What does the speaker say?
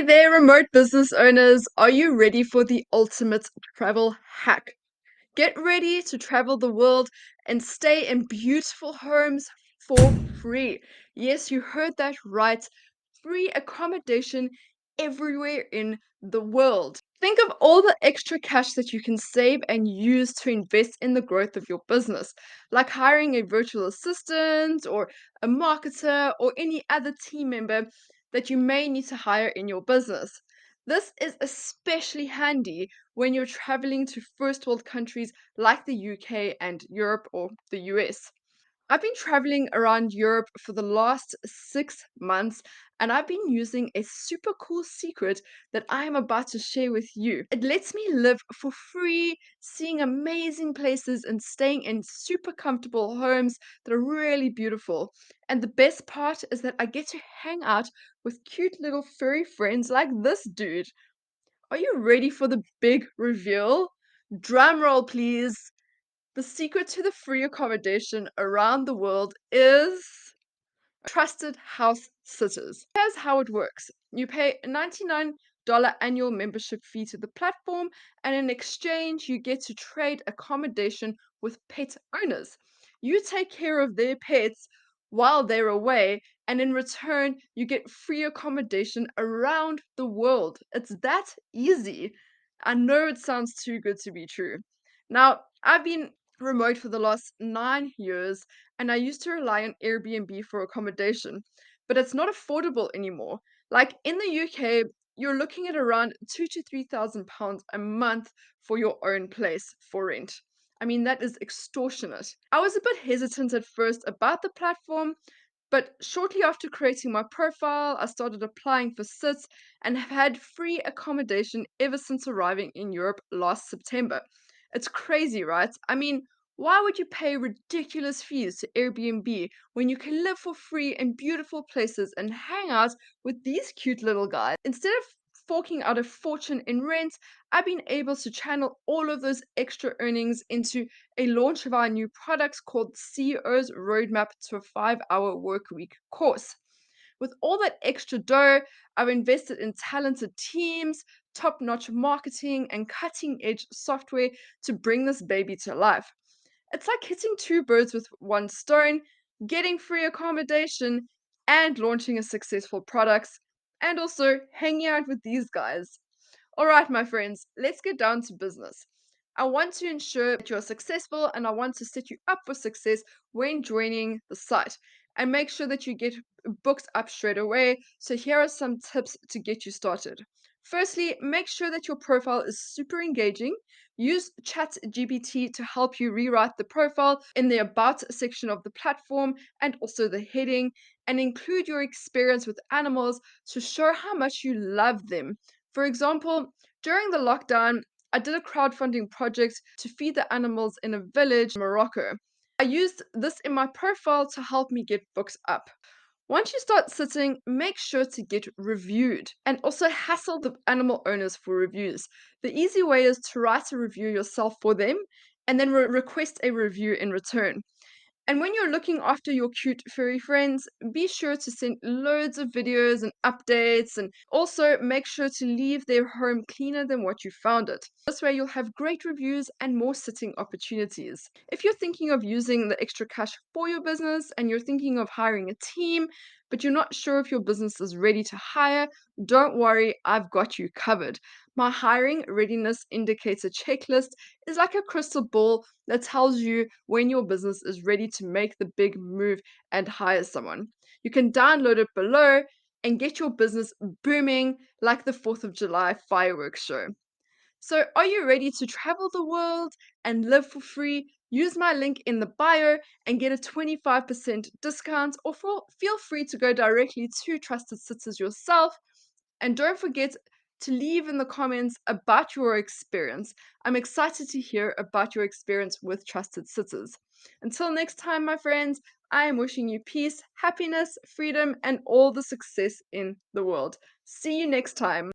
there, remote business owners. Are you ready for the ultimate travel hack? Get ready to travel the world and stay in beautiful homes for free. Yes, you heard that right. Free accommodation everywhere in the world. Think of all the extra cash that you can save and use to invest in the growth of your business, like hiring a virtual assistant or a marketer or any other team member that you may need to hire in your business. This is especially handy when you're traveling to first world countries like the UK and Europe or the US. I've been traveling around Europe for the last 6 months, and I've been using a super cool secret that I am about to share with you. It lets me live for free, seeing amazing places and staying in super comfortable homes that are really beautiful. And the best part is that I get to hang out with cute little furry friends like this dude. Are you ready for the big reveal? Drum roll, please. The secret to the free accommodation around the world is trusted house sitters. Here's how it works. You pay a $99 annual membership fee to the platform, and in exchange, you get to trade accommodation with pet owners. You take care of their pets while they're away, and in return, you get free accommodation around the world. It's that easy. I know it sounds too good to be true. Now, I've been remote for the last 9 years, and I used to rely on Airbnb for accommodation, but it's not affordable anymore. Like in the UK, you're looking at around £2,000 to £3,000 a month for your own place for rent. I mean, that is extortionate. I was a bit hesitant at first about the platform, but shortly after creating my profile, I started applying for SITs and have had free accommodation ever since arriving in Europe last September. It's crazy, right? I mean, why would you pay ridiculous fees to Airbnb when you can live for free in beautiful places and hang out with these cute little guys? Instead of forking out a fortune in rent, I've been able to channel all of those extra earnings into a launch of our new products called CEO's Roadmap to a 5-Hour Workweek course. With all that extra dough, I've invested in talented teams, top notch marketing, and cutting edge software to bring this baby to life. It's like hitting two birds with one stone, getting free accommodation and launching a successful product, and also hanging out with these guys. All right, my friends, let's get down to business. I want to ensure that you're successful and I want to set you up for success when joining the site and make sure that you get booked up straight away. So, here are some tips to get you started. Firstly, make sure that your profile is super engaging. Use ChatGPT to help you rewrite the profile in the About section of the platform and also the heading, and include your experience with animals to show how much you love them. For example, during the lockdown, I did a crowdfunding project to feed the animals in a village in Morocco. I used this in my profile to help me get books up. Once you start sitting, make sure to get reviewed and also hassle the animal owners for reviews. The easy way is to write a review yourself for them and then request a review in return. And when you're looking after your cute furry friends, be sure to send loads of videos and updates, and also make sure to leave their home cleaner than what you found it. This way, you'll have great reviews and more sitting opportunities. If you're thinking of using the extra cash for your business and you're thinking of hiring a team, but you're not sure if your business is ready to hire, don't worry, I've got you covered. My hiring readiness indicator checklist is like a crystal ball that tells you when your business is ready to make the big move and hire someone. You can download it below and get your business booming like the 4th of July fireworks show. So, are you ready to travel the world and live for free? Use my link in the bio and get a 25% discount, or feel free to go directly to Trusted Sitters yourself. And don't forget to leave in the comments about your experience. I'm excited to hear about your experience with Trusted Sitters. Until next time, my friends, I am wishing you peace, happiness, freedom, and all the success in the world. See you next time.